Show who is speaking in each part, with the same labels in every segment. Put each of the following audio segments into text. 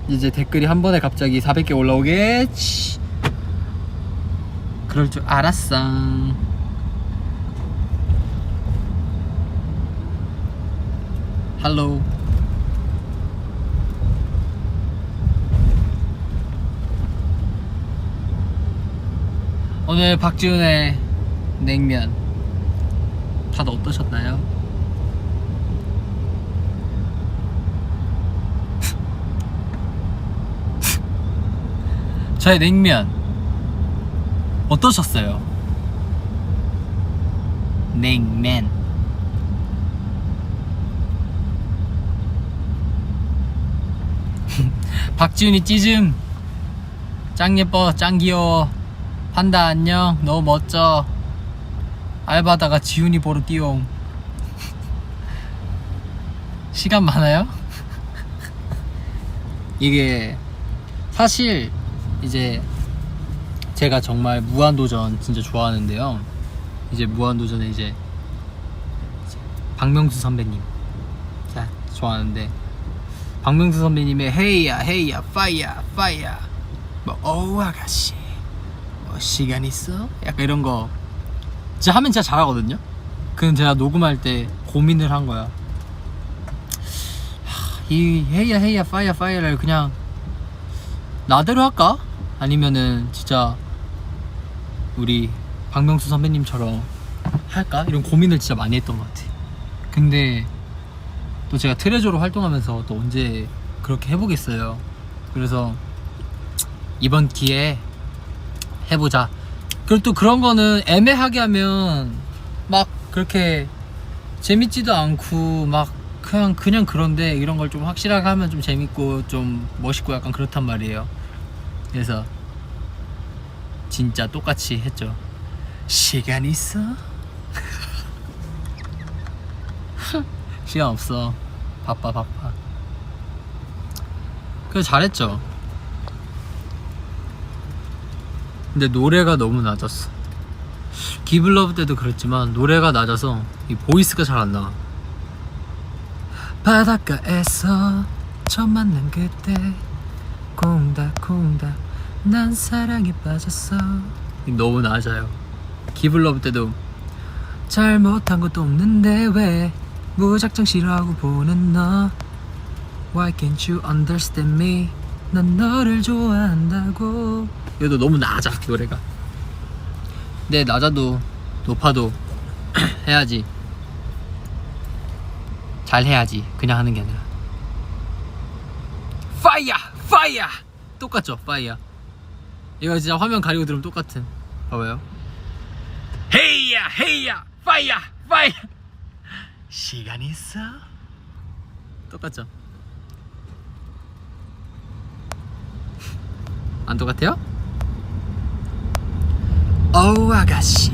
Speaker 1: 이제 댓글이 한 번에 갑자기 400개 올라오겠지. 그럴 줄 알았어. 할로. 오늘 박지훈의 냉면 다들 어떠셨나요? 저의 냉면 어떠셨어요? 냉면. 박지훈이 찌즘. 짱 예뻐, 짱 귀여워. 판다 안녕, 너무 멋져. 알바다가 지훈이 보러 뛰어옴. 시간 많아요? 이게 사실 이제 제가 정말 무한도전 진짜 좋아하는데요. 이제 무한도전에 이제 박명수 선배님 자 좋아하는데, 박명수 선배님의 헤이야 헤이야 파이야 파이야 뭐 어우 아가씨 뭐 시간 있어? 약간 이런 거 진짜 하면 진짜 잘하거든요. 그건 제가 녹음할 때 고민을 한 거야. 이 헤이야 헤이야 파이야 파이야를 그냥 나대로 할까? 아니면은 진짜 우리 박명수 선배님처럼 할까? 이런 고민을 진짜 많이 했던 것 같아. 근데 또 제가 트레저로 활동하면서 또 언제 그렇게 해보겠어요. 그래서 이번 기회에 해보자. 그리고 또 그런 거는 애매하게 하면 막 그렇게 재밌지도 않고 막 그냥 그런데, 이런 걸 좀 확실하게 하면 좀 재밌고 좀 멋있고 약간 그렇단 말이에요. 그래서 진짜 똑같이 했죠. 시간 있어? 시간 없어. 바빠. 그래서 잘했죠. 근데 노래가 너무 낮았어. 기블러브 때도 그랬지만 노래가 낮아서 이 보이스가 잘 안 나와. 바닷가에서 처음 만난 그때 콩닥콩닥 난 사랑에 빠졌어. 너무 낮아요. 기블러브 때도 잘못한 것도 없는데 왜 무작정 싫어하고 보는 너. Why can't you understand me? 난 너를 좋아한다고. 이것도 너무 낮아 노래가. 근데 낮아도 높아도 해야지. 잘 해야지. 그냥 하는 게 아니라. 파이야 똑같죠? 파이야. 이거 진짜 화면 가리고 들으면 똑같은. 봐봐요. 헤이야 파이야 시간 있어? 똑같죠? 안 똑같아요? 어우 아가씨.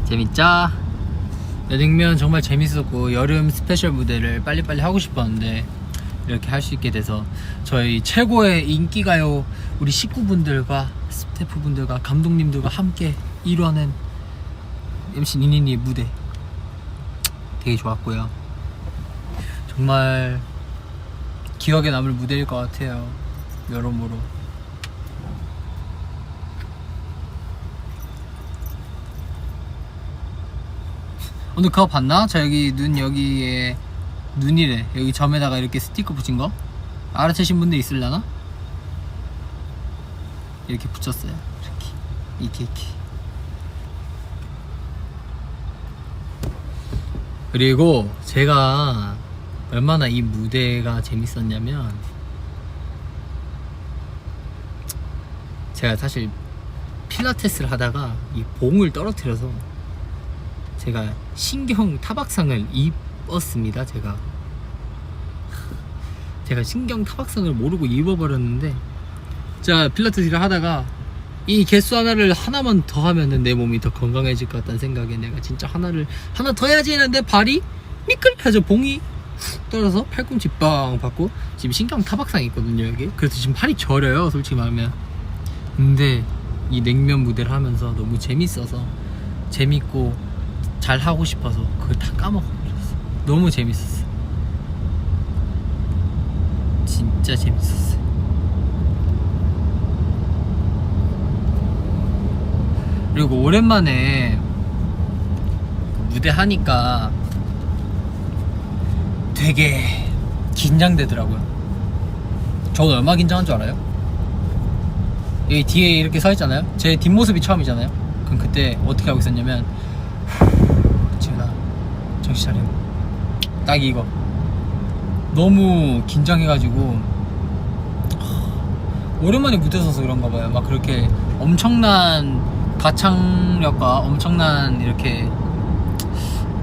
Speaker 1: 재밌죠? 냉면 정말 재밌었고 여름 스페셜 무대를 빨리빨리 하고 싶었는데 이렇게 할 수 있게 돼서 저희 최고의 인기가요 우리 식구분들과 스태프분들과 감독님들과 함께 이뤄낸 MC 니니니의 무대 되게 좋았고요. 정말 기억에 남을 무대일 것 같아요. 여러모로. 오늘 그거 봤나? 저 여기 눈 여기에 눈이래. 여기 점에다가 이렇게 스티커 붙인 거 알아채신 분들 있으려나? 이렇게 붙였어요. 이렇게 그리고 제가 얼마나 이 무대가 재밌었냐면, 제가 사실 필라테스를 하다가 이 봉을 떨어뜨려서 제가 신경 타박상을 입었습니다. 제가 신경 타박상을 모르고 입어버렸는데, 제가 필라테스를 하다가 이 개수 하나만 더 하면은 내 몸이 더 건강해질 것 같다는 생각에 내가 진짜 하나 더 해야지 했는데 발이 미끌해서 봉이 훅 떨어서 팔꿈치 빵 받고 지금 신경 타박상이 있거든요 여기. 그래서 지금 팔이 저려요 솔직히 말하면. 근데 이 냉면 무대를 하면서 너무 재밌어서 재밌고 잘 하고 싶어서 그걸 다 까먹어버렸어. 너무 재밌었어. 진짜 재밌었어. 그리고 오랜만에 무대 하니까 되게 긴장되더라고요. 저 얼마나 긴장한 줄 알아요? 여기 뒤에 이렇게 서 있잖아요. 제 뒷모습이 처음이잖아요. 그럼 그때 어떻게 하고 있었냐면, 지훈아 정신 차려. 딱 이거 너무 긴장해가지고 오랜만에 무대 서서 그런가 봐요. 막 그렇게 엄청난 가창력과 엄청난 이렇게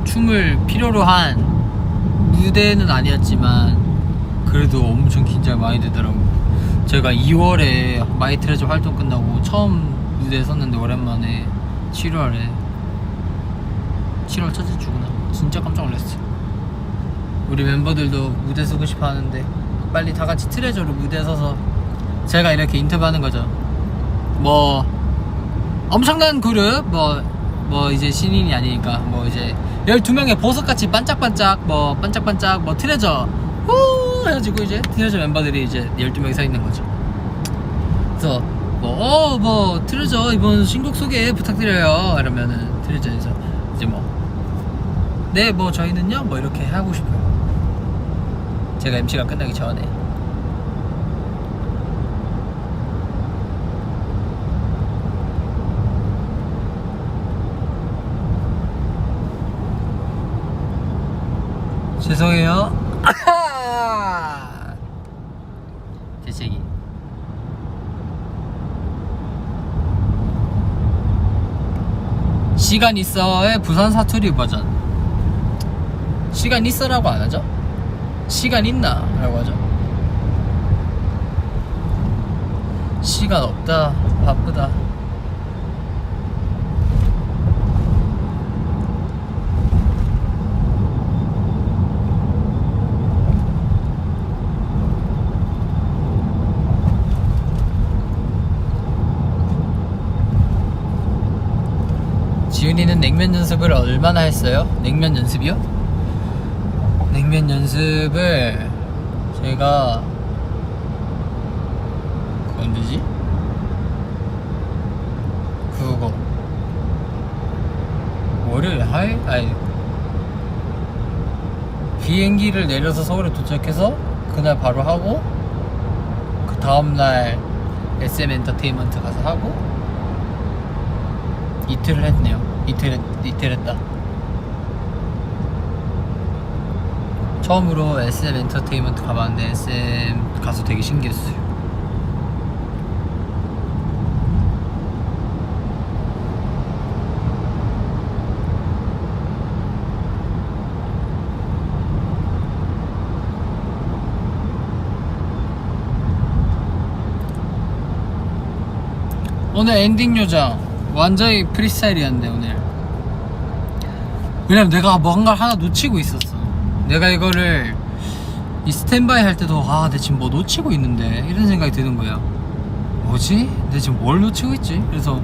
Speaker 1: 춤을 필요로 한 무대는 아니었지만 그래도 엄청 긴장 많이 되더라고. 제가 2월에 마이 트레저 활동 끝나고 처음 무대에 섰는데 오랜만에 7월 첫째 주구나. 진짜 깜짝 놀랐어요. 우리 멤버들도 무대 서고 싶어 하는데 빨리 다 같이 트레저로 무대에 서서 제가 이렇게 인터뷰하는 거죠. 뭐 엄청난 그룹 뭐 이제 신인이 아니니까 뭐 이제 12명의 보석같이 반짝반짝 뭐 트레저 후 해가지고 이제 트레저 멤버들이 이제 12명이 서 있는 거죠. 그래서 뭐 트레저 이번 신곡 소개 부탁드려요 이러면은 트레저에서 이제 네 뭐 저희는요 뭐 이렇게 하고 싶어요. 제가 MC가 끝나기 전에. 죄송해요. 재채기. 시간 있어의 부산 사투리 버전. 시간 있어라고 안 하죠? 시간 있나? 라고 하죠. 시간 없다. 바쁘다. 지훈이는 냉면 연습을 얼마나 했어요? 냉면 연습이요? 냉면 연습을 제가 언제지? 그거 월요일 아니 비행기를 내려서 서울에 도착해서 그날 바로 하고 그 다음날 SM 엔터테인먼트 가서 하고 이틀을 했네요. 이틀 했다. 처음으로 SM 엔터테인먼트 가봤는데 SM 가서 되게 신기했어요. 오늘 엔딩 요정 완전히 프리스타일이었는데 오늘. 왜냐면 내가 뭔가 하나 놓치고 있었어. 내가 이거를 이 스탠바이 할 때도 내가 지금 뭐 놓치고 있는데 이런 생각이 드는 거야. 뭐지? 내가 지금 뭘 놓치고 있지? 그래서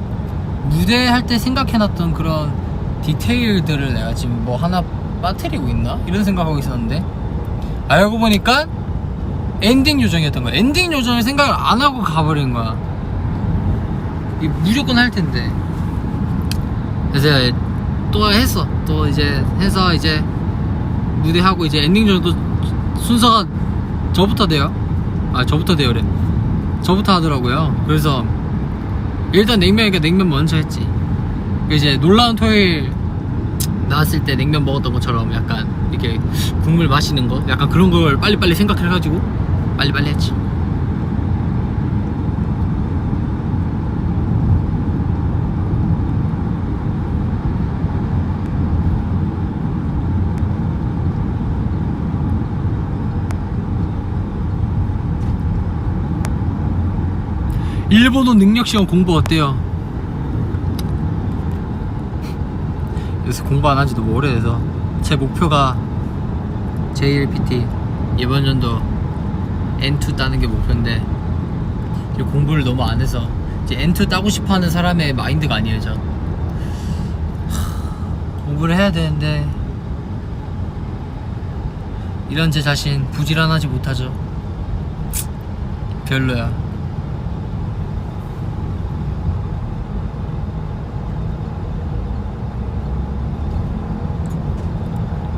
Speaker 1: 무대 할 때 생각해놨던 그런 디테일들을 내가 지금 뭐 하나 빠뜨리고 있나? 이런 생각하고 있었는데 알고 보니까 엔딩 요정이었던 거야. 엔딩 요정을 생각을 안 하고 가버린 거야. 무조건 할 텐데. 그래서 또 했어. 또 이제 해서 이제 무대하고 이제 엔딩 정도 순서가 저부터 돼요. 저부터 돼요래. 저부터 하더라고요. 그래서 일단 냉면이니까 냉면 먼저 했지. 이제 놀라운 토요일 나왔을 때 냉면 먹었던 것처럼 약간 이렇게 국물 마시는 거 약간 그런 걸 빨리빨리 생각해가지고 빨리빨리 했지. 일본어 능력시험 공부 어때요? 요새 공부 안 한지 너무 오래돼서 제 목표가 J1PT 이번 연도 N2 따는 게 목표인데 공부를 너무 안 해서 이제 N2 따고 싶어하는 사람의 마인드가 아니에요. 전 공부를 해야 되는데 이런 제 자신 부지런하지 못하죠. 별로야.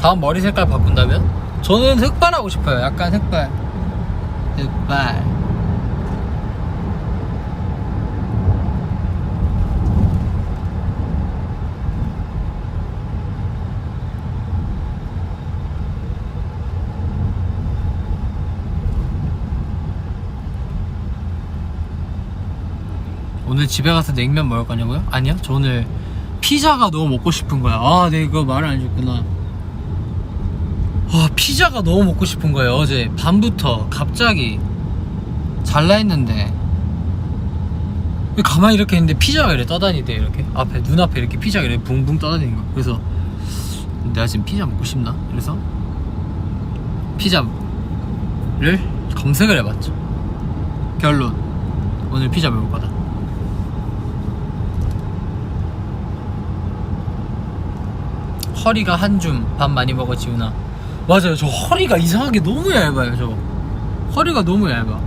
Speaker 1: 다음 머리 색깔 바꾼다면? 저는 흑발 하고 싶어요. 약간 흑발. 오늘 집에 가서 냉면 먹을 거냐고요? 아니요, 저 오늘 피자가 너무 먹고 싶은 거야. 아, 내가 이거 말을 안 해줬구나. 와, 피자가 너무 먹고 싶은 거예요. 어제 밤부터 갑자기 잘라 했는데 가만히 이렇게 했는데 피자가 이렇게 떠다니대. 이렇게 앞에 눈앞에 이렇게 피자가 이렇게 붕붕 떠다니는 거야. 그래서 내가 지금 피자 먹고 싶나? 그래서 피자를 검색을 해봤죠. 결론, 오늘 피자 먹을 거다. 허리가 한 줌 밥 많이 먹어 지훈아. 맞아요, 저 허리가 이상하게 너무 얇아요. 저 허리가 너무 얇아.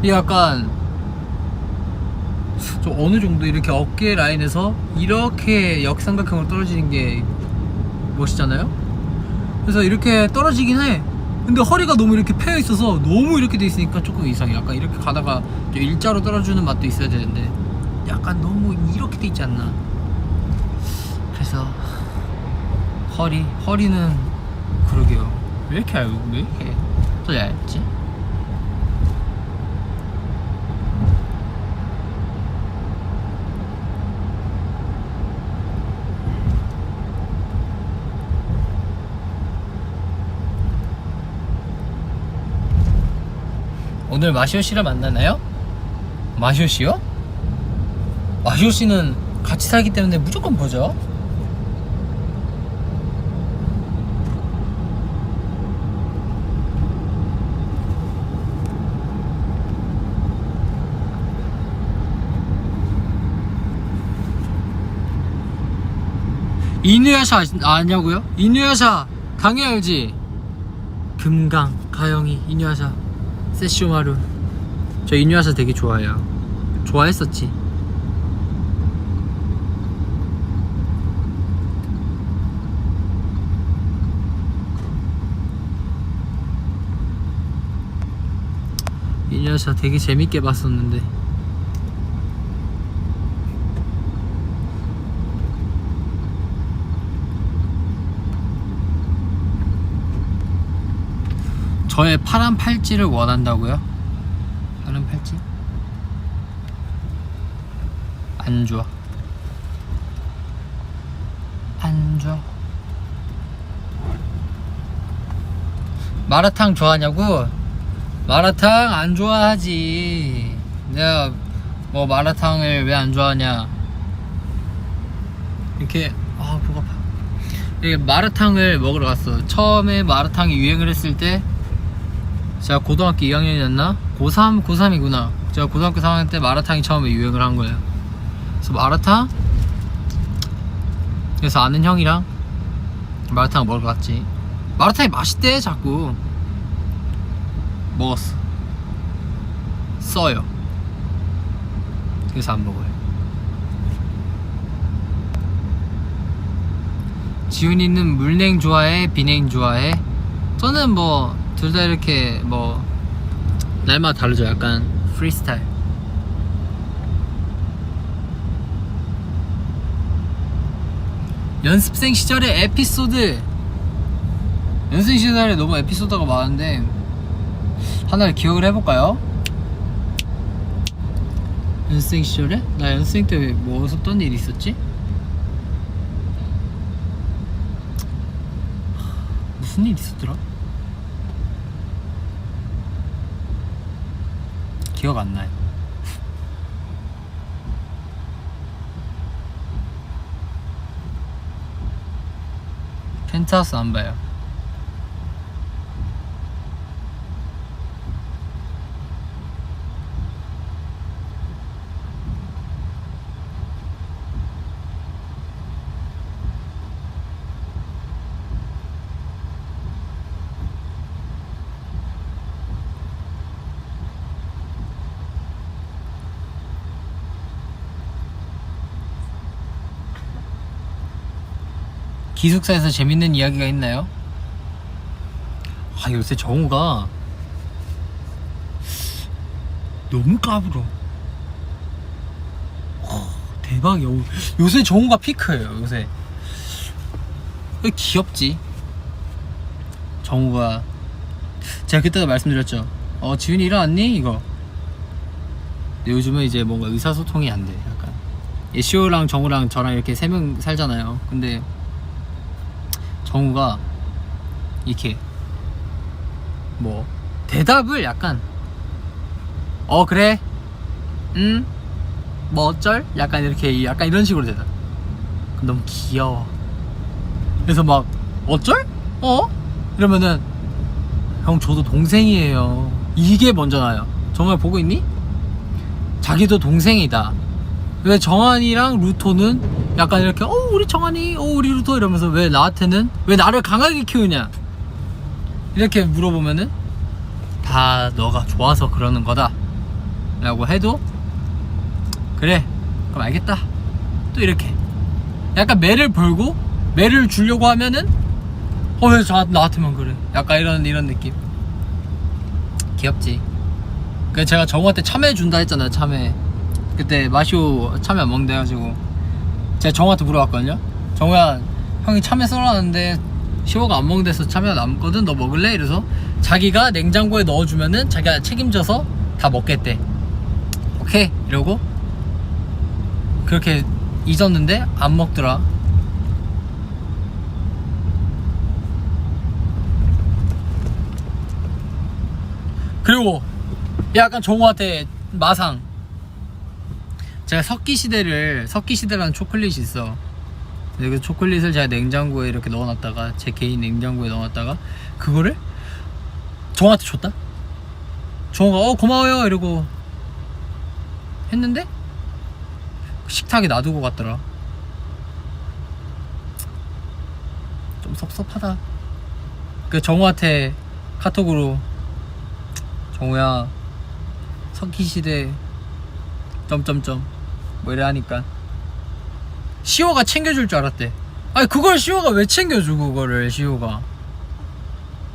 Speaker 1: 이 약간 저 어느 정도 이렇게 어깨 라인에서 이렇게 역삼각형으로 떨어지는 게 멋있잖아요. 그래서 이렇게 떨어지긴 해. 근데 허리가 너무 이렇게 패여 있어서 너무 이렇게 돼 있으니까 조금 이상해. 약간 이렇게 가다가 일자로 떨어지는 맛도 있어야 되는데 약간 너무 이렇게 돼 있지 않나. 그래서 허리는 그러게요. 왜 이렇게 얇고 왜 이렇게 더 얇지? 오늘 마시오 씨를 만나나요? 마시오 씨요? 마시오 씨는 같이 살기 때문에 무조건 보죠. 이누야샤 아냐고요? 이누야샤 당연히 알지. 금강, 가영이, 이누야샤, 세쇼마루. 저 이누야샤 되게 좋아해요. 좋아했었지. 이누야샤 되게 재밌게 봤었는데. 저의 파란 팔찌를 원한다고요? 파란 팔찌? 안 좋아. 안 좋아. 마라탕 좋아하냐고? 마라탕 안 좋아하지. 내가 뭐 마라탕을 왜 안 좋아하냐. 이렇게 목 아파. 이렇게 마라탕을 먹으러 갔어. 처음에 마라탕이 유행을 했을 때 제가 고등학교 2학년이었나? 고3이구나. 제가 고등학교 3학년 때 마라탕이 처음에 유행을 한 거예요. 그래서 마라탕? 그래서 아는 형이랑 마라탕 먹으러 갔지. 마라탕이 맛있대 자꾸. 먹었어. 써요. 그래서 안 먹어요. 지훈이는 물냉 좋아해? 비냉 좋아해? 저는 뭐 둘 다 이렇게 뭐 날마다 다르죠. 약간 프리스타일. 연습생 시절의 에피소드. 연습생 시절에 너무 에피소드가 많은데 하나를 기억을 해볼까요? 연습생 시절에? 나 연습생 때 뭐 어떤 일이 있었지? 무슨 일 있었더라? 기억 안 나요. 펜트하우스 안 봐요. 기숙사에서 재밌는 이야기가 있나요? 아, 요새 정우가 너무 까불어. 대박이야. 요새 정우가 피크예요. 요새 귀엽지. 정우가 제가 그때도 말씀드렸죠. 지윤이 일어났니? 이거. 근데 요즘은 이제 뭔가 의사소통이 안 돼. 약간 예시오랑 정우랑 저랑 이렇게 3명 살잖아요. 근데 정우가 이렇게 뭐 대답을 약간 그래 뭐 어쩔? 약간 이렇게 약간 이런 식으로 대답. 너무 귀여워. 그래서 막 어쩔? 이러면은 형 저도 동생이에요. 이게 먼저 나요. 정말 보고 있니? 자기도 동생이다. 왜 정한이랑 루토는 약간 이렇게 우리 정한이 우리 루토 이러면서 왜 나한테는 왜 나를 강하게 키우냐 이렇게 물어보면은 다 너가 좋아서 그러는 거다 라고 해도 그래 그럼 알겠다 또 이렇게 약간 매를 벌고 매를 주려고 하면은 왜 나한테만 그래 약간 이런 느낌. 귀엽지. 그래서 제가 정우한테 참외 준다 했잖아요. 참외 그때 마시오 참외 안 먹는다 해가지고 제가 정우한테 물어봤거든요. 정우야 형이 참외 썰어놨는데 시호가 안 먹는데서 참외가 남거든 너 먹을래? 이래서 자기가 냉장고에 넣어주면은 자기가 책임져서 다 먹겠대. 오케이 이러고 그렇게 잊었는데 안 먹더라. 그리고 약간 정우한테 마상. 제가 석기시대라는 초콜릿이 있어. 그 초콜릿을 제가 냉장고에 이렇게 넣어놨다가 제 개인 냉장고에 넣어놨다가 그거를 정우한테 줬다. 정우가 고마워요 이러고 했는데 식탁에 놔두고 갔더라. 좀 섭섭하다. 그 정우한테 카톡으로 정우야 석기시대 점점점 뭐 이래 하니까 시호가 챙겨줄 줄 알았대. 아니 그걸 시호가 왜 챙겨줘 그거를 시호가.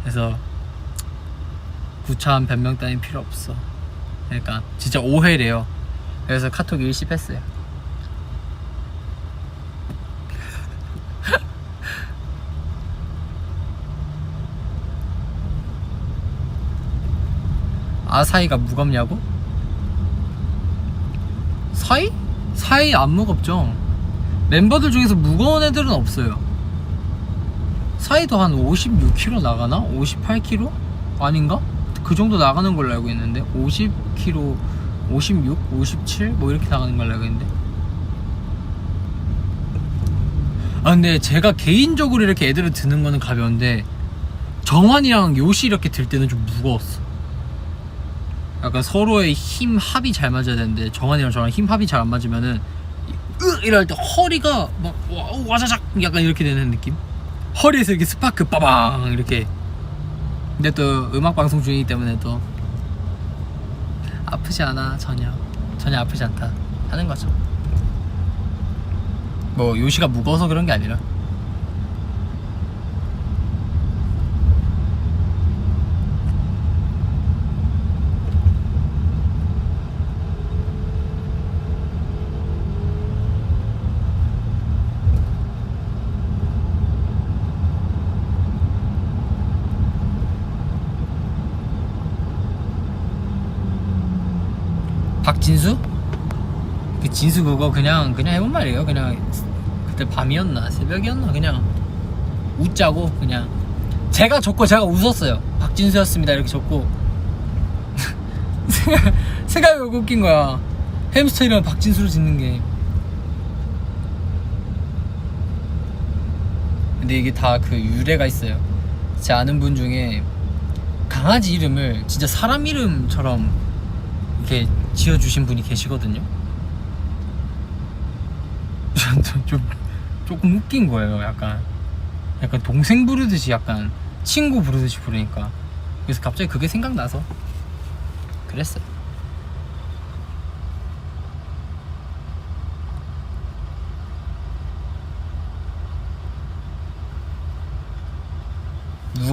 Speaker 1: 그래서 구차한 변명 따윈 필요 없어. 그러니까 진짜 오해래요. 그래서 카톡 일십했어요. 아사히가 무겁냐고? 사이 안 무겁죠. 멤버들 중에서 무거운 애들은 없어요. 사이도 한 56kg 나가나? 58kg? 아닌가? 그 정도 나가는 걸로 알고 있는데 50kg, 56, 57? 뭐 이렇게 나가는 걸로 알고 있는데. 근데 제가 개인적으로 이렇게 애들을 드는 거는 가벼운데 정환이랑 요시 이렇게 들 때는 좀 무거웠어. 약간 서로의 힘 합이 잘 맞아야 되는데 정한이랑 저랑 힘 합이 잘 안 맞으면은 이럴 때 허리가 막 와자작 약간 이렇게 되는 느낌? 허리에서 이렇게 스파크 빠방 이렇게. 근데 또 음악방송 중이기 때문에 또 아프지 않아. 전혀 아프지 않다 하는 거죠. 뭐 요시가 무거워서 그런 게 아니라. 박진수? 그 진수 그거 그냥 해본 말이에요. 그냥 그때 밤이었나 새벽이었나 그냥 웃자고 그냥 제가 적고 제가 웃었어요. 박진수였습니다 이렇게 적고 생각이 왜 웃긴 거야. 햄스터 이름 박진수로 짓는 게. 근데 이게 다 그 유래가 있어요. 제 아는 분 중에 강아지 이름을 진짜 사람 이름처럼 이렇게 지어주신 분이 계시거든요. 조금 웃긴 거예요. 약간 동생 부르듯이 약간 친구 부르듯이 부르니까. 그래서 갑자기 그게 생각나서 그랬어요.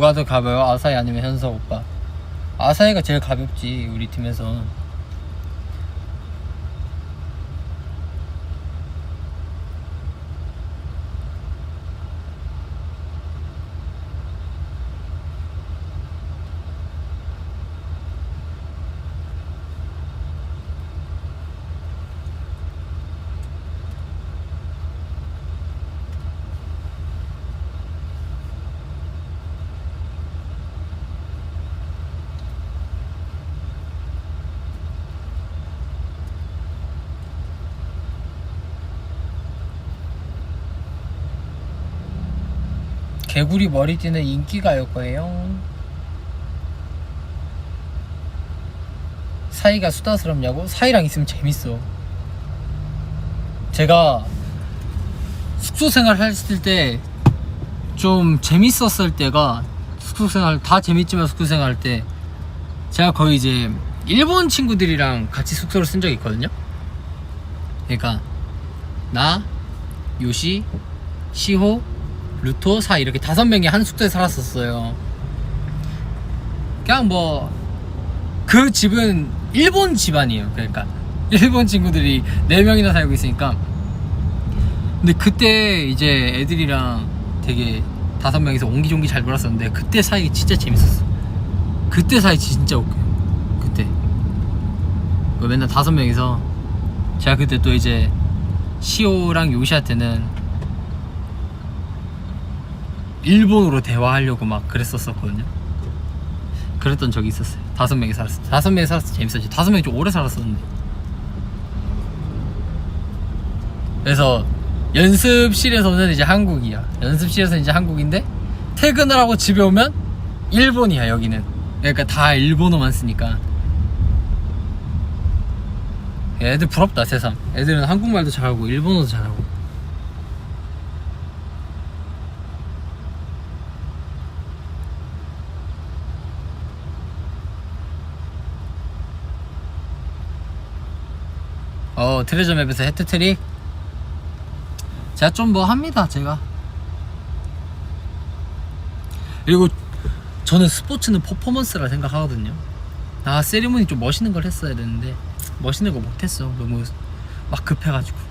Speaker 1: 누가 더 가벼워? 아사히 아니면 현석 오빠? 아사히가 제일 가볍지 우리 팀에서. 개구리 머리띠는 인기가요 거예요. 사이가 수다스럽냐고? 사이랑 있으면 재밌어. 제가 숙소 생활 했을 때 좀 재밌었을 때가, 숙소 생활 다 재밌지만 숙소 생활 할 때 제가 거의 이제 일본 친구들이랑 같이 숙소를 쓴 적이 있거든요. 그러니까 나, 요시, 시호, 루토, 사 이렇게 5명이 한 숙소에 살았었어요. 그냥 뭐 그 집은 일본 집안이에요. 그러니까 일본 친구들이 4명이나 살고 있으니까. 근데 그때 이제 애들이랑 되게 5명이서 옹기종기 잘 놀았었는데 그때 사이 진짜 재밌었어. 그때 사이 진짜 웃겨요. 그때 맨날 5명이서, 제가 그때 또 이제 시오랑 요시한테는 일본어로 대화하려고 막 그랬었거든요. 그랬던 적이 있었어요. 5명이 살았어. 5명이 살았을 때 재밌었지. 5명이 좀 오래 살았었는데. 그래서 연습실에서는 이제 한국이야. 연습실에서는 이제 한국인데 퇴근을 하고 집에 오면 일본이야 여기는. 그러니까 다 일본어만 쓰니까. 애들 부럽다 세상. 애들은 한국말도 잘하고 일본어도 잘하고. 트레저 맵에서 해트트릭 제가 좀 뭐 합니다. 제가. 그리고 저는 스포츠는 퍼포먼스라 생각하거든요. 세리머니 좀 멋있는 걸 했어야 되는데 멋있는 거 못했어. 너무 막 급해가지고.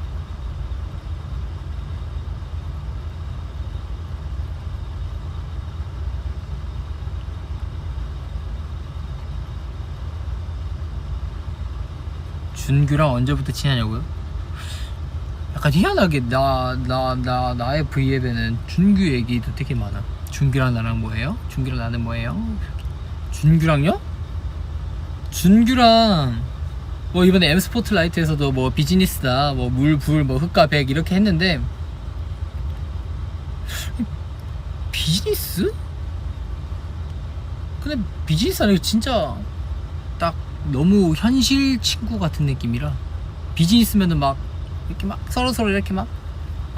Speaker 1: 준규랑 언제부터 친하냐고요? 약간 희한하게 나의 V앱에는 준규 얘기도 되게 많아. 준규랑 나랑 뭐예요? 준규랑 나는 뭐예요? 준규랑요? 준규랑 뭐 이번에 M스포트라이트에서도 뭐 비즈니스다, 뭐 물, 불, 뭐 흑과 백 이렇게 했는데, 비즈니스? 근데 비즈니스 아니고 진짜 딱 너무 현실 친구 같은 느낌이라. 비즈니스면은 막 이렇게 막 서로 이렇게 막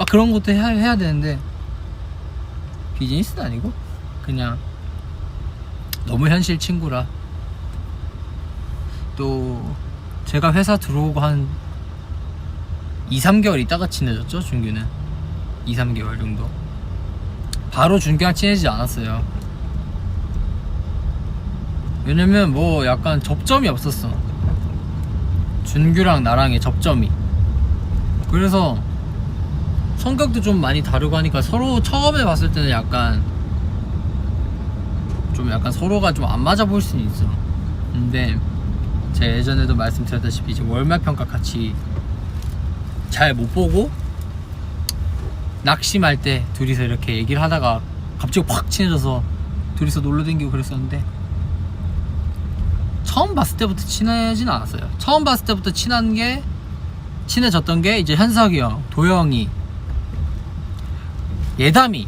Speaker 1: 그런 것도 해야 되는데, 비즈니스는 아니고 그냥 너무 현실 친구라. 또 제가 회사 들어오고 한 2-3개월 있다가 친해졌죠. 준규는 2-3개월 정도. 바로 준규랑 친해지지 않았어요. 왜냐면 뭐 약간 접점이 없었어, 준규랑 나랑의 접점이. 그래서 성격도 좀 많이 다르고 하니까 서로 처음에 봤을 때는 약간 서로가 좀 안 맞아 보일 수는 있어. 근데 제가 예전에도 말씀드렸다시피 이제 월말 평가 같이 잘 못 보고 낙심할 때 둘이서 이렇게 얘기를 하다가 갑자기 확 친해져서 둘이서 놀러 다니고 그랬었는데, 처음 봤을 때부터 친해진 않았어요. 처음 봤을 때부터 친해졌던 게 이제 현석이 형, 도영이, 예담이.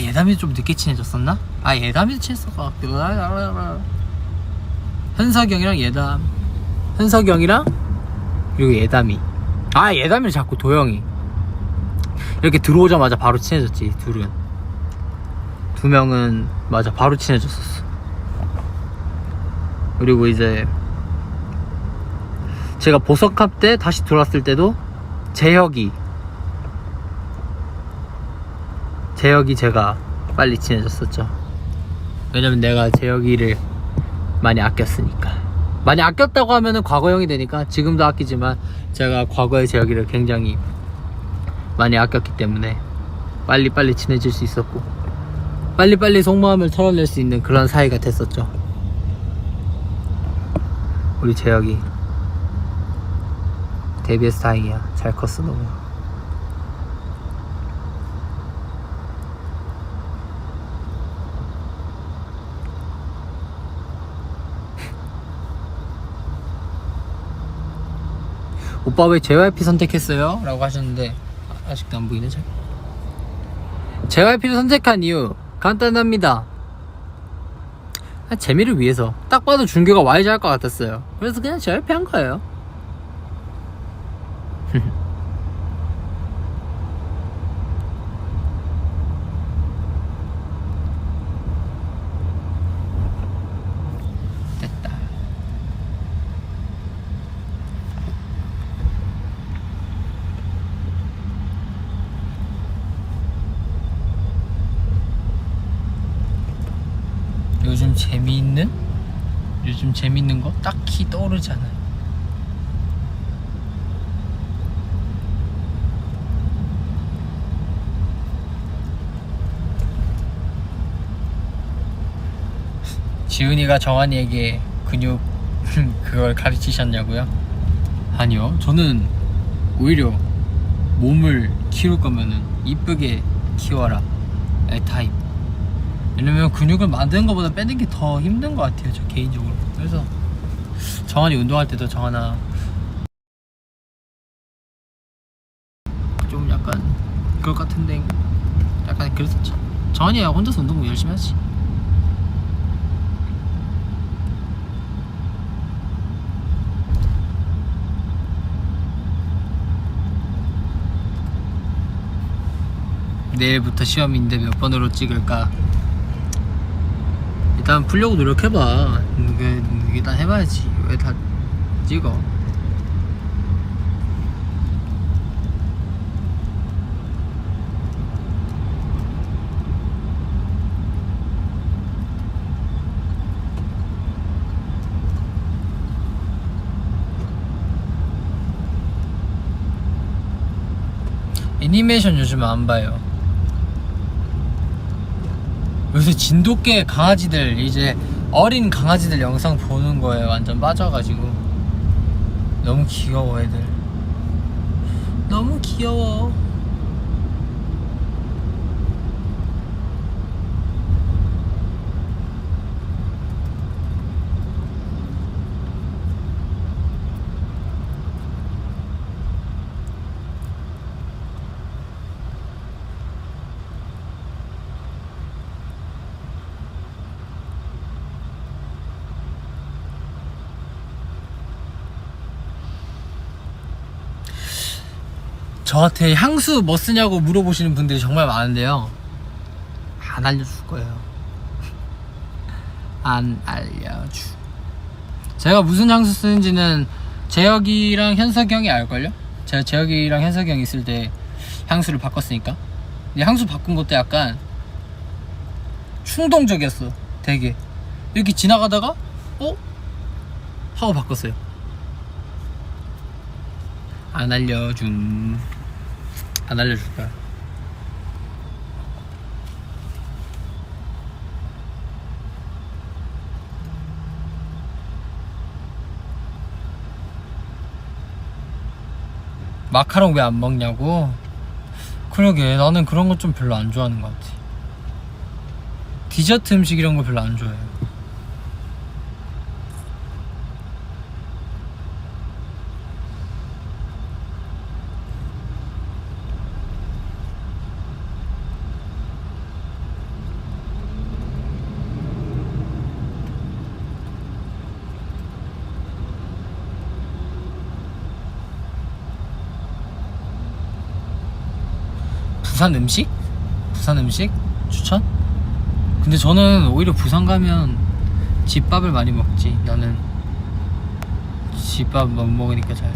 Speaker 1: 예담이 좀 늦게 친해졌었나? 예담이도 친했을 것 같기도 하고. 현석이 형이랑 예담, 현석이 형이랑 그리고 예담이. 예담이는 자꾸 도영이. 이렇게 들어오자마자 바로 친해졌지. 두 명은 맞아 바로 친해졌었어. 그리고 이제 제가 보석합 때 다시 들어왔을 때도 재혁이 제가 빨리 친해졌었죠. 왜냐면 내가 재혁이를 많이 아꼈으니까. 많이 아꼈다고 하면은 과거형이 되니까 지금도 아끼지만 제가 과거의 재혁이를 굉장히 많이 아꼈기 때문에 빨리빨리 친해질 수 있었고 빨리빨리 속마음을 털어낼 수 있는 그런 사이가 됐었죠. 우리 재혁이 데뷔해서 다행이야. 잘 컸어 너무. 오빠 왜 JYP 선택했어요? 라고 하셨는데 아직도 안 보이네 잘. JYP를 선택한 이유 간단합니다. 재미를 위해서. 딱 봐도 준규가 YG 할 것 같았어요. 그래서 그냥 JYP 한 거예요. 됐다. 요즘 재밌는 거 딱히 떠오르지 않아요. 지훈이가 정한이에게 근육 그걸 가르치셨냐고요? 아니요. 저는 오히려 몸을 키울 거면은 이쁘게 키워라 타입. 왜냐면 근육을 만드는 것보다 빼는 게 더 힘든 것 같아요, 저 개인적으로. 그래서 정한이 운동할 때도 정한아 좀 약간 그럴 것 같은데 약간 그랬었죠. 정한이야 혼자서 운동 열심히 하지. 내일부터 시험인데 몇 번으로 찍을까? 일단 풀려고 노력해봐. 일단 해봐야지. 왜 다 찍어? 애니메이션 요즘 안 봐요. 요새 진돗개 강아지들, 이제 어린 강아지들 영상 보는 거에 완전 빠져가지고 너무 귀여워. 애들 너무 귀여워. 저한테 향수 뭐 쓰냐고 물어보시는 분들이 정말 많은데요, 안 알려줄 거예요. 안 알려주. 제가 무슨 향수 쓰는지는 재혁이랑 현석이 형이 알걸요? 제가 재혁이랑 현석이 형 있을 때 향수를 바꿨으니까. 근데 향수 바꾼 것도 약간 충동적이었어. 되게 이렇게 지나가다가 하고 바꿨어요. 안 알려줄 거야. 마카롱 왜 안 먹냐고? 그러게, 나는 그런 거 좀 별로 안 좋아하는 것 같아. 디저트 음식 이런 거 별로 안 좋아해요. 부산 음식? 부산 음식? 추천? 근데 저는 오히려 부산 가면 집밥을 많이 먹지. 나는 집밥 못 먹으니까 잘.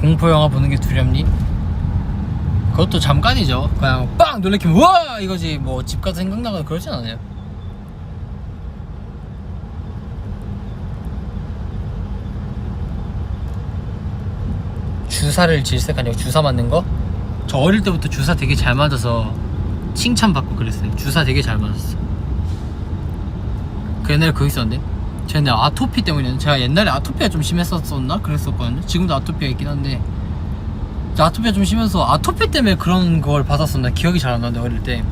Speaker 1: 공포 영화 보는 게 두렵니? 그것도 잠깐이죠. 그냥 빵 놀래키면 우와 이거지. 뭐 집 가서 생각나거나 그러진 않아요. 주사를 질색하냐고. 주사 맞는 거? 저 어릴 때부터 주사 되게 잘 맞아서 칭찬받고 그랬어요. 주사 되게 잘 맞았어. 그 옛날에 그거 있었는데, 제가 옛날에 아토피 때문에, 제가 옛날에 아토피가 좀 심했었나? 그랬었거든요. 지금도 아토피가 있긴 한데, 아토피가 좀 심해서 아토피 때문에 그런 걸 받았었나 기억이 잘 안 나는데, 어릴 때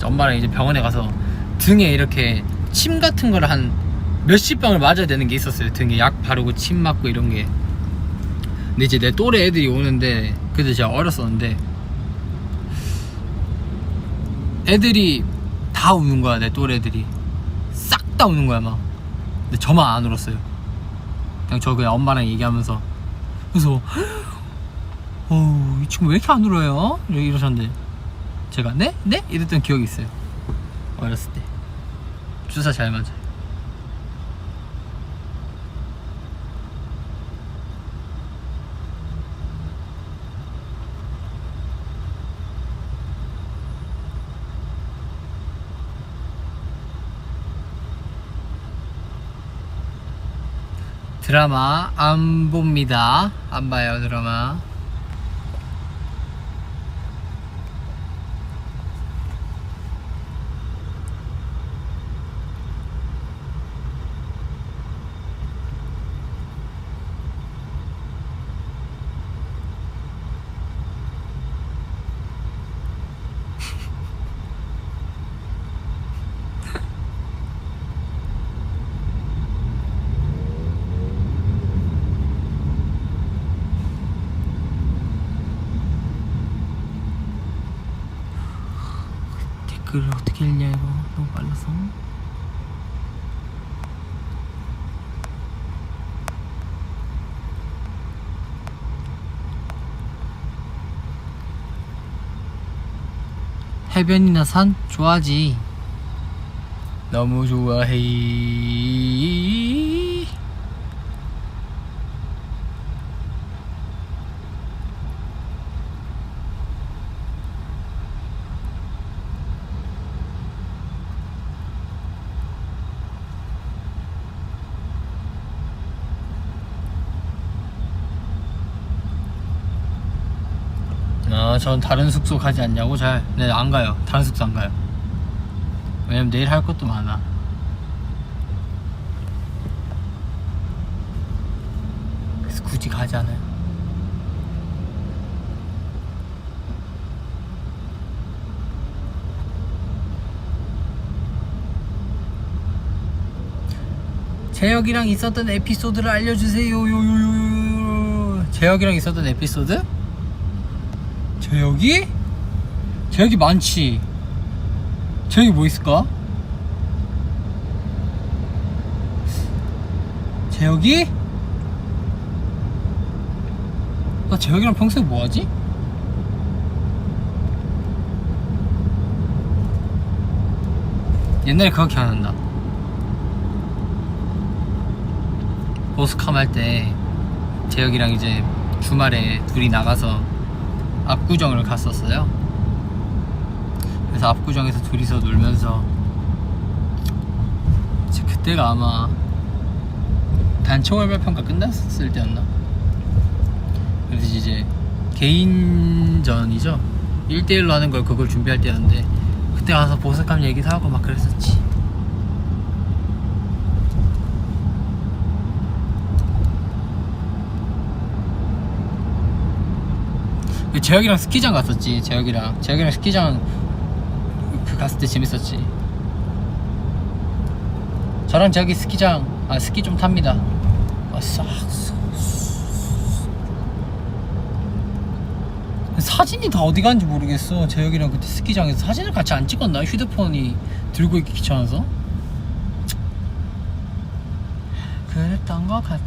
Speaker 1: 엄마랑 이제 병원에 가서 등에 이렇게 침 같은 거를 한 몇십 방울 맞아야 되는 게 있었어요. 등에 약 바르고 침 맞고 이런 게. 근데 이제 내 또래 애들이 오는데, 그때 제가 어렸었는데 애들이 다 우는 거야. 내 또래 애들이 싹 다 우는 거야 막. 근데 저만 안 울었어요. 그냥 저 그냥 엄마랑 얘기하면서, 그래서 이 친구 왜 이렇게 안 울어요? 이러셨는데 제가 네? 네? 이랬던 기억이 있어요. 어렸을 때. 주사 잘 맞아요. 드라마 안 봅니다. 안 봐요 드라마. 댓글을 어떻게 읽냐 이거 너무 빨라서. 해변이나 산? 좋아하지. 너무 좋아해. 전 다른 숙소 가지 않냐고? 네, 안 가요. 다른 숙소 안 가요. 왜냐면 내일 할 것도 많아. 그래서 굳이 가지 않아요. 재혁이랑 있었던 에피소드를 알려주세요. 재혁이랑 있었던 에피소드? 재혁이? 재혁이 많지. 재혁이 뭐 있을까? 재혁이? 나 재혁이랑 평소에 뭐하지? 옛날에 그거 기억난다. 보스캄 할 때 재혁이랑 이제 주말에 둘이 나가서 압구정을 갔었어요. 그래서 압구정에서 둘이서 놀면서, 그때가 아마 단체월별 평가 끝났을 때였나? 그래서 이제 개인전이죠. 1대1로 하는 걸 그걸 준비할 때였는데, 그때 가서 보스캄 얘기도 하고 막 그랬었지. 재혁이랑 스키장 갔었지. 재혁이랑 스키장 그 갔을 때 재밌었지. 저랑 재혁이 스키장 스키 좀 탑니다. 사진이 다 어디 갔는지 모르겠어. 재혁이랑 그때 스키장에서 사진을 같이 안 찍었나? 휴대폰이 들고 있기 귀찮아서. 그랬던 것 같아.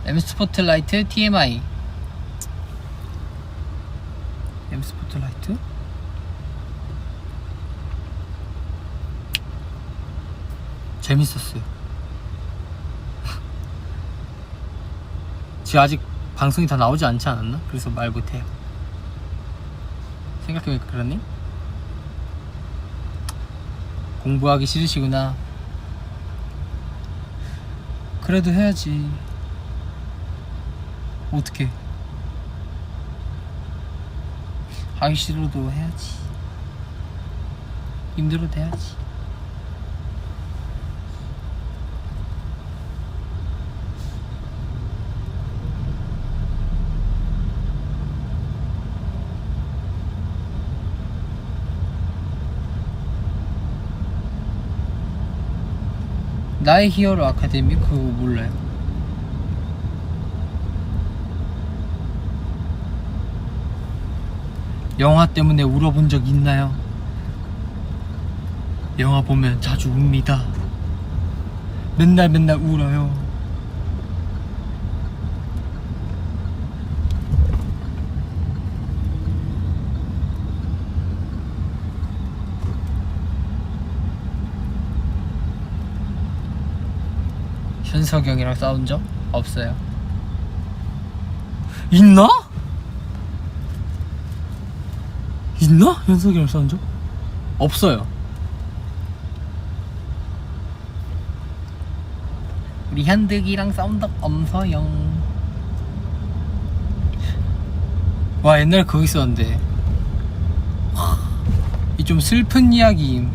Speaker 1: M 스포트라이트 TMI. M 스포트라이트? 재밌었어요. 지금 아직 방송이 다 나오지 않지 않았나? 그래서 말 못해요. 생각해보니까 그러니? 공부하기 싫으시구나. 그래도 해야지. 어떡해. 하기 싫어도 해야지. 힘들어도 해야지. 나의 히어로 아카데미? 그거 몰라요. 영화 때문에 울어본 적 있나요? 영화 보면 자주 웁니다. 맨날 울어요. 현석이 형이랑 싸운 적 없어요. 있나? 있나? 현석이 형이랑 싸운 적? 없어요. 우리 현득이랑 싸운 적 없어요. 와, 옛날에 그거 있었는데 이 좀 슬픈 이야기임.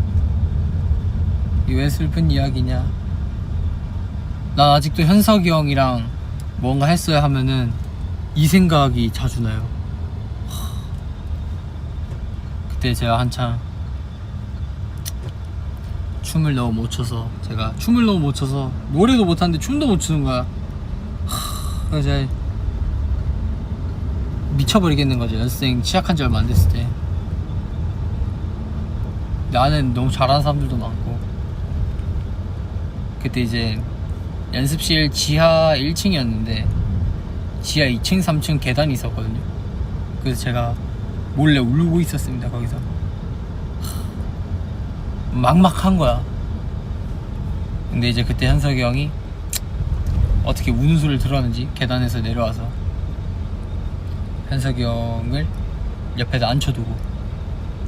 Speaker 1: 이 왜 슬픈 이야기냐, 나 아직도 현석이 형이랑 뭔가 했어야 하면은 이 생각이 자주 나요. 그때 제가 한창 춤을 너무 못 춰서, 제가 춤을 너무 못 춰서 노래도 못하는데 춤도 못 추는 거야. 그래서 제가 미쳐버리겠는 거죠. 연습생 시작한 지 얼마 안 됐을 때. 나는 너무 잘하는 사람들도 많고. 그때 이제 연습실 지하 1층이었는데 지하 2층 3층 계단이 있었거든요. 그래서 제가 몰래 울고 있었습니다. 거기서 막막한 거야. 근데 이제 그때 현석이 형이 어떻게 우는 소리를 들었는지 계단에서 내려와서 현석이 형을 옆에다 앉혀두고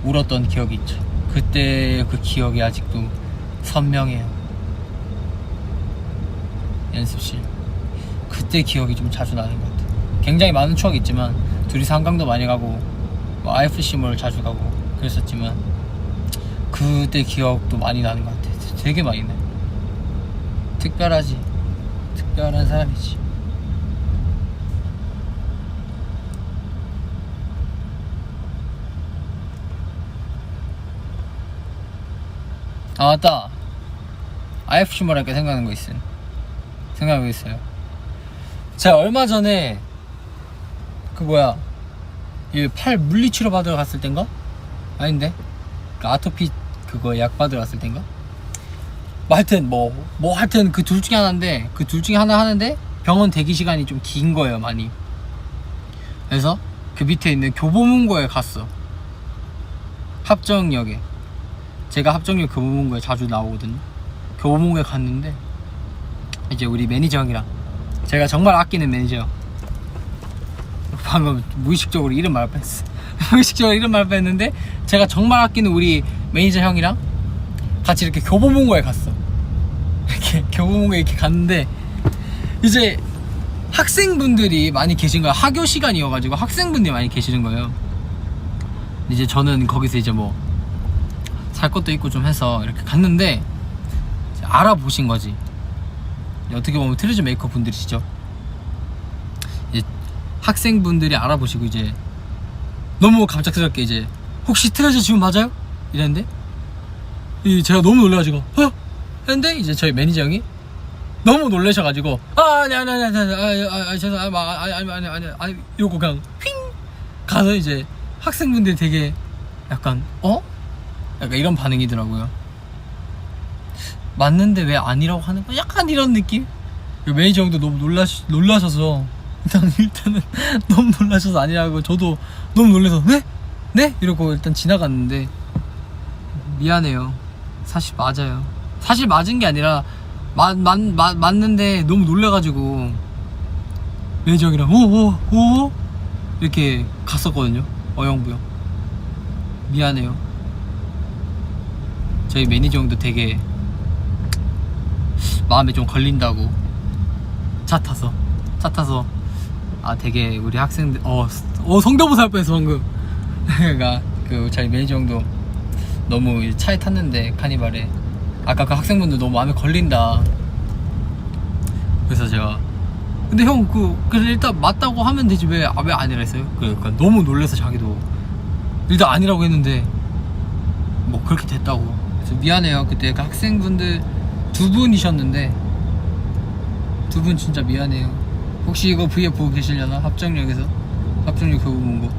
Speaker 1: 울었던 기억이 있죠. 그때 그 기억이 아직도 선명해요. 연습실 그때 기억이 좀 자주 나는 것 같아요. 굉장히 많은 추억이 있지만 둘이서 한강도 많이 가고 뭐 IFC몰 자주 가고 그랬었지만 그때 기억도 많이 나는 것 같아요. 되게 많이 나요. 특별하지. 특별한 사람이지. 아, 맞다. IFC몰 할까 생각나는 거 생각하고 있어요. 제가 얼마 전에 그 뭐야, 이 팔 물리치료 받으러 갔을 땐가? 아닌데, 그 아토피 그거 약 받으러 갔을 땐가? 뭐 하여튼 하여튼 그 둘 중에 하나인데, 그 둘 중에 하나 하는데 병원 대기 시간이 좀 긴 거예요, 많이. 그래서 그 밑에 있는 교보문고에 갔어. 합정역에. 제가 합정역 교보문고에 자주 나오거든요. 교보문고에 갔는데 이제 우리 매니저 형이랑, 제가 정말 아끼는 매니저, 방금 무의식적으로 이름 말 뻔했어. 무의식적으로 이름 말 뻔했는데 제가 정말 아끼는 우리 매니저 형이랑 같이 이렇게 교보문고에 갔어. 이렇게 교보문고에 이렇게 갔는데 이제 학생분들이 많이 계신 거야. 학교 시간이어가지고 학생분들이 많이 계시는 거예요. 이제 저는 거기서 이제 뭐 살 것도 있고 좀 해서 이렇게 갔는데 알아보신 거지. 어떻게 보면 트레저 메이커 분들이시죠. 이제 학생분들이 알아보시고 이제 너무 갑작스럽게 이제 혹시 트레저 지금 맞아요? 이랬는데 제가 너무 놀라가지고 했는데 이제 저희 매니저 형이 너무 놀라셔가지고 아니 이러고 그냥 휙 가서 이제 학생분들이 되게 약간 약간 이런 반응이더라고요. 맞는데 왜 아니라고 하는 거야? 약간 이런 느낌? 매니저 형도 너무 놀라셔서 일단은 너무 놀라셔서 아니라고 저도 너무 놀라서 네? 네? 이러고 일단 지나갔는데 미안해요. 사실 맞아요. 사실 맞은 게 아니라 맞는데 너무 놀래가지고 매니저 형이랑 오 이렇게 갔었거든요. 어영부영. 미안해요. 저희 매니저 형도 되게 마음에 좀 걸린다고 차 타서 되게 우리 학생들 성대모사 할 뻔했어 방금. 그러니까 그 저희 매니저 형도 너무 차에 탔는데 카니발에 아까 그 학생분들 너무 마음에 걸린다. 그래서 제가 근데 형 그래서 일단 맞다고 하면 되지 왜 아니라 했어요? 그러니까 너무 놀라서 자기도 일단 아니라고 했는데 뭐 그렇게 됐다고. 그래서 미안해요. 그때 그 학생분들 2분이셨는데 2분 진짜 미안해요. 혹시 이거 V앱 보고 계시려나? 합정역 교보문고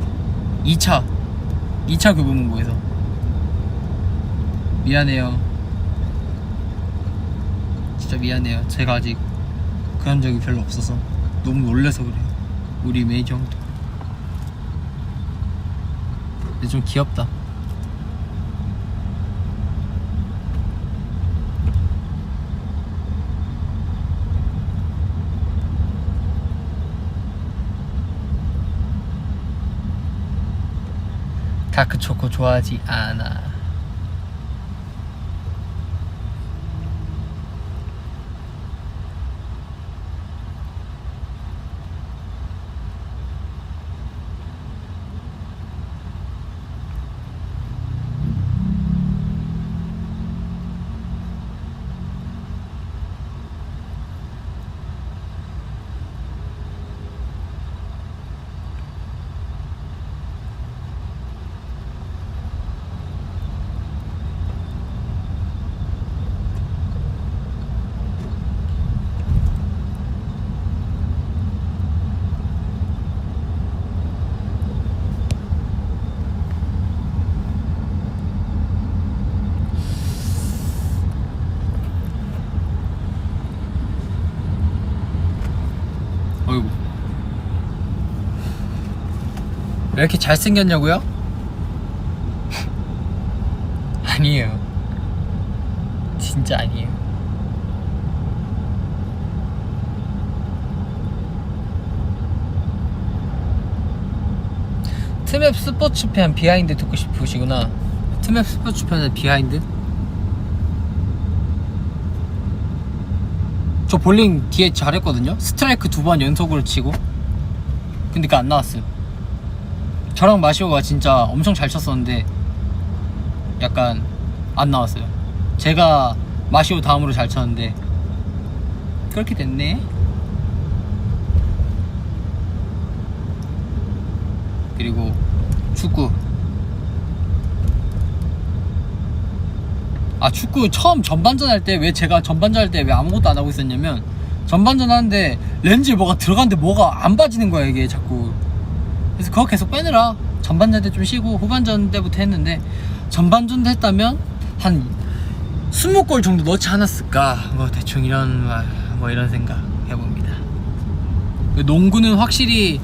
Speaker 1: 2차 교보문고에서 미안해요. 진짜 미안해요. 제가 아직 그런 적이 별로 없어서 너무 놀라서 그래요. 우리 매니저 형도. 근데 좀 귀엽다. 다크초코 좋아하지 않아. 어이구 왜 이렇게 잘생겼냐고요? 아니에요. 진짜 아니에요. 트맵 스포츠편 비하인드 듣고 싶으시구나. 트맵 스포츠편의 비하인드? 저 볼링 뒤에 잘했거든요? 스트라이크 2번 연속으로 치고 근데 그 안 나왔어요. 저랑 마시오가 진짜 엄청 잘 쳤었는데 약간 안 나왔어요. 제가 마시오 다음으로 잘 쳤는데 그렇게 됐네. 그리고 축구 축구 처음 전반전 할 때 왜 제가 전반전 할 때 왜 아무것도 안 하고 있었냐면 전반전 하는데 렌즈에 뭐가 들어갔는데 뭐가 안 빠지는 거야 이게 자꾸. 그래서 그거 계속 빼느라 전반전 때 좀 쉬고 후반전 때부터 했는데 전반전 때 했다면 한 20골 정도 넣지 않았을까 뭐 대충 이런 생각 해봅니다. 농구는 확실히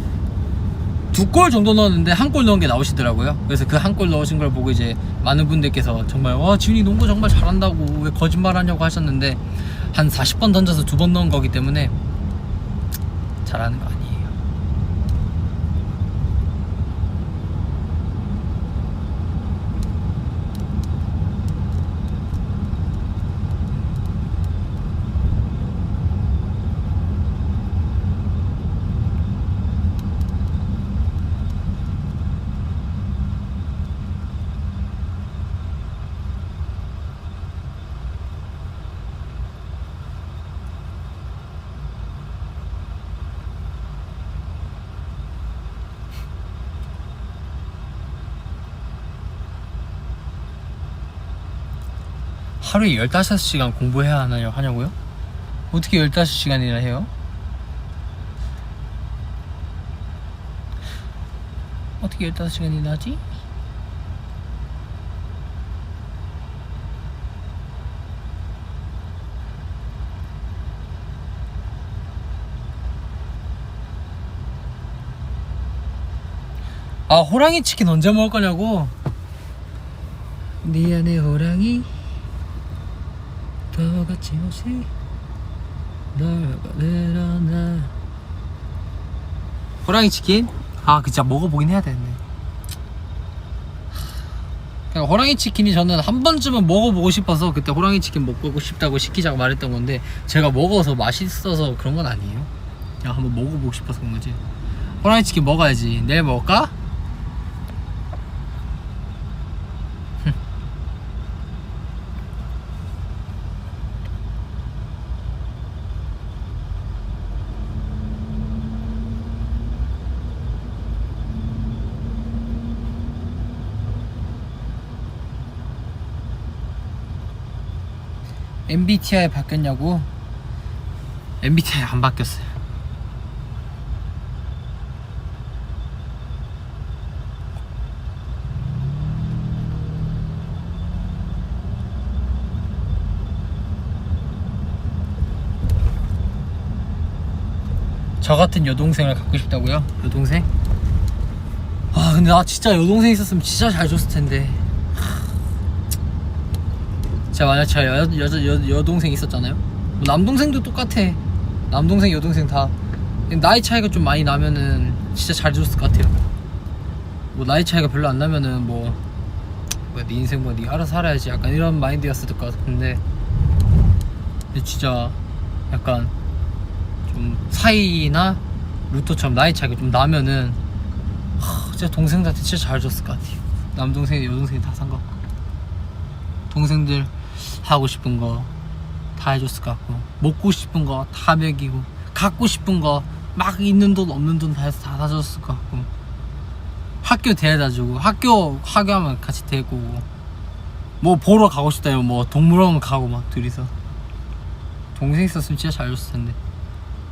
Speaker 1: 2골 정도 넣었는데 1골 넣은 게 나오시더라고요. 그래서 그 1골 넣으신 걸 보고 이제 많은 분들께서 정말 와 지훈이 농구 정말 잘한다고 왜 거짓말 하냐고 하셨는데 한 40번 던져서 2번 넣은 거기 때문에 잘하는 거 아니에요. 하루에 15시간 공부해야 하냐고요? 어떻게 15시간이나 해요? 어떻게 15시간이나 하지? 아 호랑이 치킨 언제 먹을 거냐고. 네 안에 호랑이 더 거침없이 널 거느려나. 호랑이 치킨? 아 진짜 먹어보긴 해야 되는데. 그냥 호랑이 치킨이 저는 한 번쯤은 먹어보고 싶어서 그때 호랑이 치킨 먹고 싶다고 시키자고 말했던 건데, 제가 먹어서 맛있어서 그런 건 아니에요. 그냥 한번 먹어보고 싶어서 그런 거지. 호랑이 치킨 먹어야지. 내일 먹을까? MBTI 바뀌었냐고? MBTI 안 바뀌었어요. 저 같은 여동생을 갖고 싶다고요? 여동생? 아 근데 나 진짜 여동생 있었으면 진짜 잘 줬을 텐데. 제가 만약 제가 여동생 있었잖아요? 뭐 남동생도 똑같아. 남동생 여동생 다 나이 차이가 좀 많이 나면은 진짜 잘 줬을 것 같아요. 뭐 나이 차이가 별로 안 나면은 네 인생 네 알아서 살아야지 약간 이런 마인드였을 것 같은데, 근데 진짜 약간 좀 사이나 루토처럼 나이 차이가 좀 나면은 진짜 동생들한테 진짜 잘 줬을 것 같아요. 남동생 여동생이 다 상관없고 동생들 하고 싶은 거 다 해줬을 것 같고, 먹고 싶은 거 다 먹이고, 갖고 싶은 거 막 있는 돈 없는 돈 다 해서 다 사줬을 것 같고, 학교 데려다주고, 학교하면 같이 데리고 오고, 뭐 보러 가고 싶다면 뭐 동물원 가고 막 둘이서. 동생 있었으면 진짜 잘 줬을 텐데.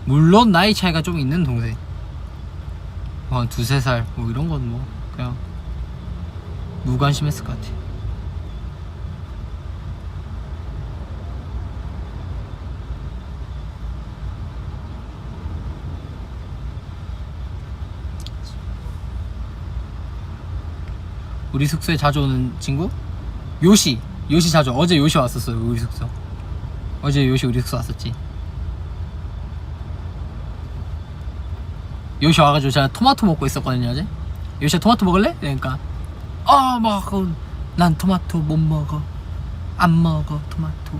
Speaker 1: 물론 나이 차이가 좀 있는 동생, 한 2-3살 뭐 이런 건 뭐 그냥 무관심했을 것 같아. 우리 숙소에 자주 오는 친구? 요시 자주. 어제 요시 왔었어요. 우리 숙소 어제 요시 우리 숙소 왔었지. 요시 와가지고 제가 토마토 먹고 있었거든요. 어제 요시야 토마토 먹을래? 그러니까 난 토마토 못 먹어. 안 먹어 토마토.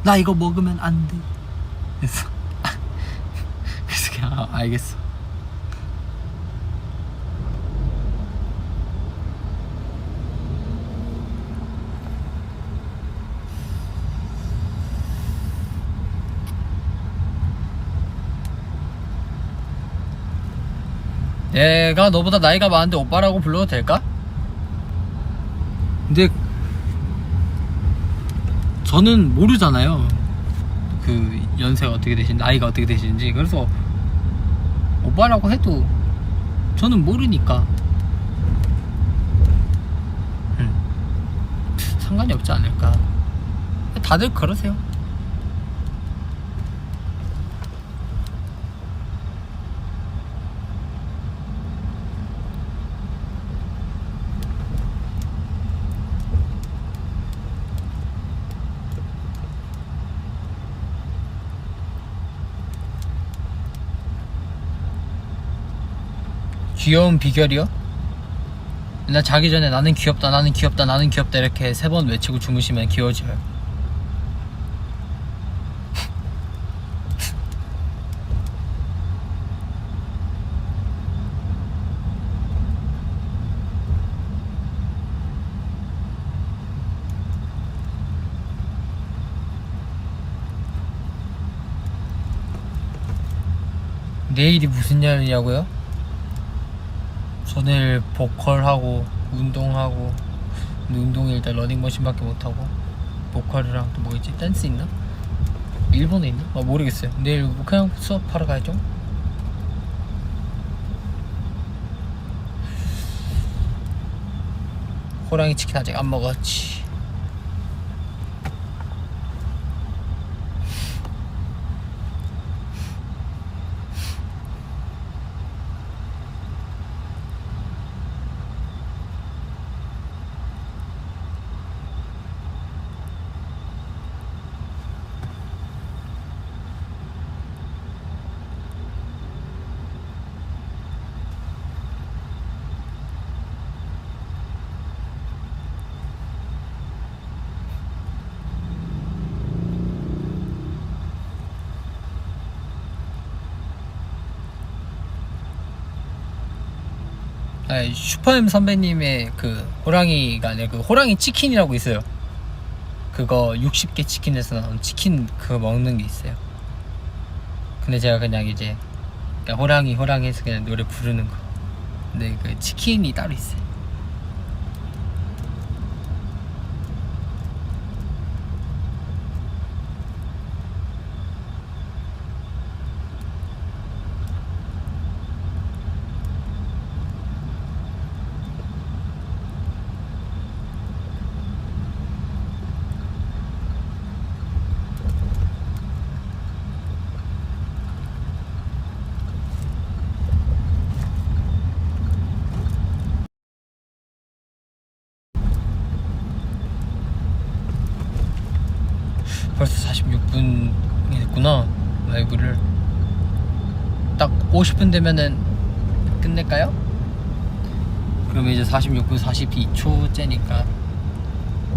Speaker 1: 나 이거 먹으면 안 돼. 그래서 그냥 알겠어. 내가 너보다 나이가 많은데 오빠라고 불러도 될까? 근데 저는 모르잖아요, 그 연세가 어떻게 되시는지, 나이가 어떻게 되시는지. 그래서 오빠라고 해도 저는 모르니까 상관이 없지 않을까. 다들 그러세요. 귀여운 비결이요? 나 자기 전에 나는 귀엽다 나는 귀엽다 나는 귀엽다 이렇게 3번 외치고 주무시면 귀여워져요. 내일이 무슨 날이냐고요? 저 내일 보컬하고 운동하고, 근데 운동이 일단 러닝머신밖에 못하고, 보컬이랑 또 뭐 있지? 댄스 있나? 일본에 있나? 모르겠어요. 내일 그냥 수업하러 가야죠. 호랑이 치킨 아직 안 먹었지. 아니, 슈퍼엠 선배님의 그 호랑이가 아니라 그 호랑이 치킨이라고 있어요. 그거 60개 치킨에서 나온 치킨 그거 먹는 게 있어요. 근데 제가 그냥 이제 그냥 호랑이 해서 그냥 노래 부르는 거. 근데 그 치킨이 따로 있어요. 벌써 46분이 됐구나. 라이브를 딱 50분 되면은 끝낼까요? 그러면 이제 46분 42초째니까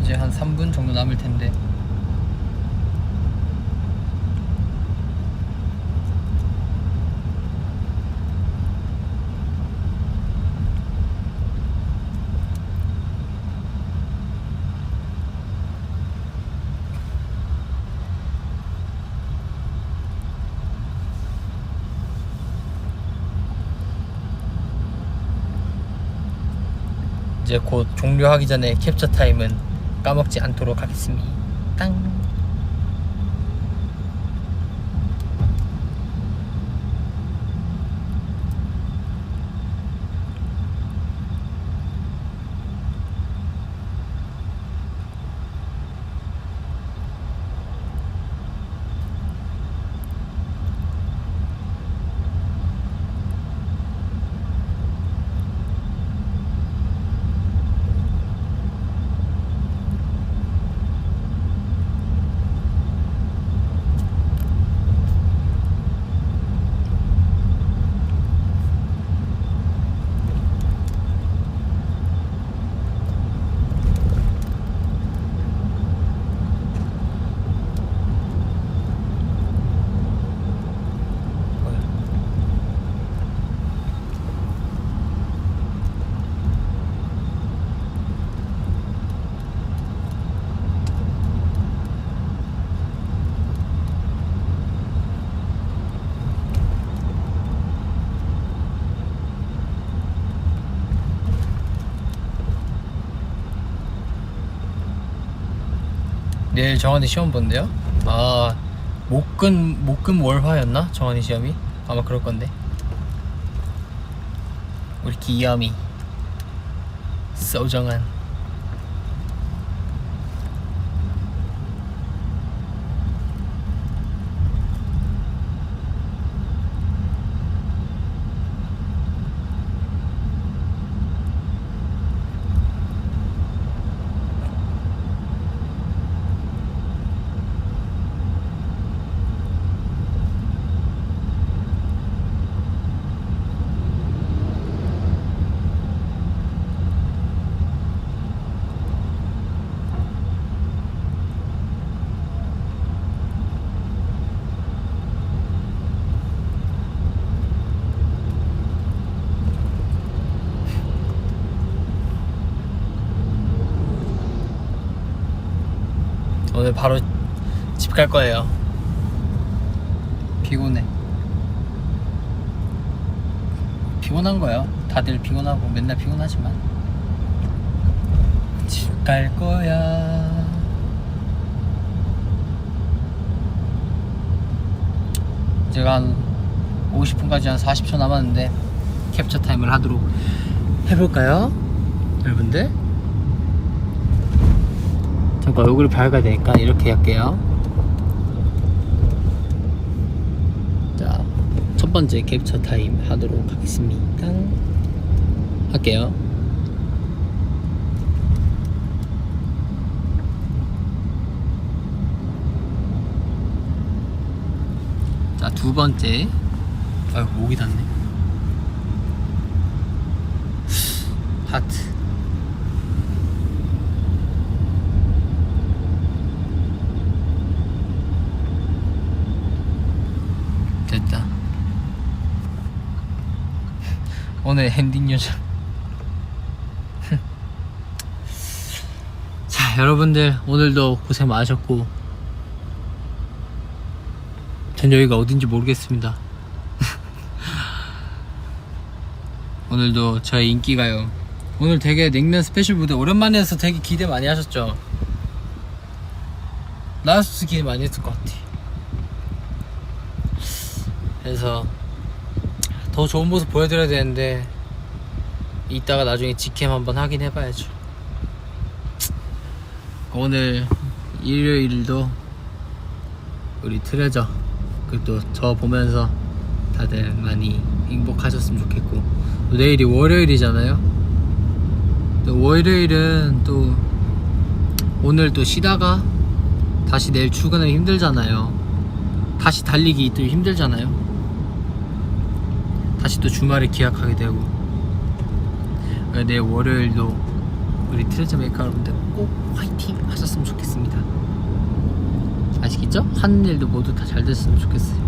Speaker 1: 이제 한 3분 정도 남을 텐데 이제 곧 종료하기 전에 캡처 타임은 까먹지 않도록 하겠습니다. 땅. 내일 정한이 시험 본대요? 아, 목금월화였나? 정한이 시험이? 아마 그럴 건데. 우리 기염이 소정한 오늘 바로 집 갈 거예요. 피곤해. 피곤한 거야. 다들 피곤하고 맨날 피곤하지만 집 갈 거야. 제가 한 50분까지 한 40초 남았는데 캡처 타임을 하도록 해볼까요? 여러분들? 잠깐 얼굴이 밝아야 되니까 이렇게 할게요. 자, 첫 번째 캡처 타임 하도록 하겠습니다. 할게요. 자, 두 번째. 아이고, 목이 닿네. 하트. 됐다. 오늘 엔딩 요정 여러분들 오늘도 고생 많으셨고 전 여기가 어딘지 모르겠습니다. 오늘도 저의 인기가요. 오늘 되게 냉면 스페셜 무대 오랜만에 해서 되게 기대 많이 하셨죠? 나였어도 기대 많이 했을 것 같아. 그래서 더 좋은 모습 보여드려야 되는데 이따가 나중에 직캠 한번 하긴 해봐야죠. 오늘 일요일도 우리 트레저 그리고 또 저 보면서 다들 많이 행복하셨으면 좋겠고, 또 내일이 월요일이잖아요. 또 월요일은 또 오늘 또 쉬다가 다시 내일 출근하기 힘들잖아요. 다시 달리기 또 힘들잖아요. 다시 또 주말에 기약하게 되고. 내일 월요일도 우리 트레저 메이커 여러분들 꼭 화이팅 하셨으면 좋겠습니다. 아시겠죠? 하는 일도 모두 다 잘 됐으면 좋겠어요.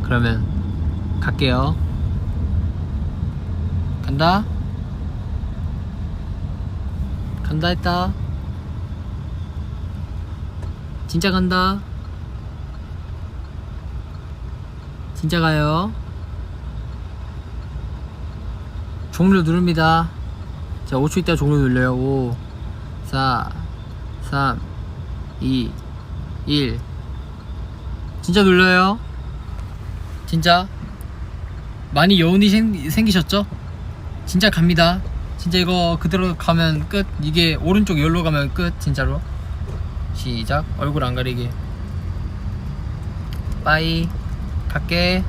Speaker 1: 그러면 갈게요. 간다. 간다 했다. 진짜 간다. 진짜 가요. 종료 누릅니다. 자, 5초 있다 종료 눌러요. 5 4 3 2 1. 진짜 눌러요. 진짜 많이 여운이 생기셨죠? 진짜 갑니다. 진짜 이거 그대로 가면 끝. 이게 오른쪽 열로 가면 끝. 진짜로. 시작. 얼굴 안 가리게. 빠이. 갈게.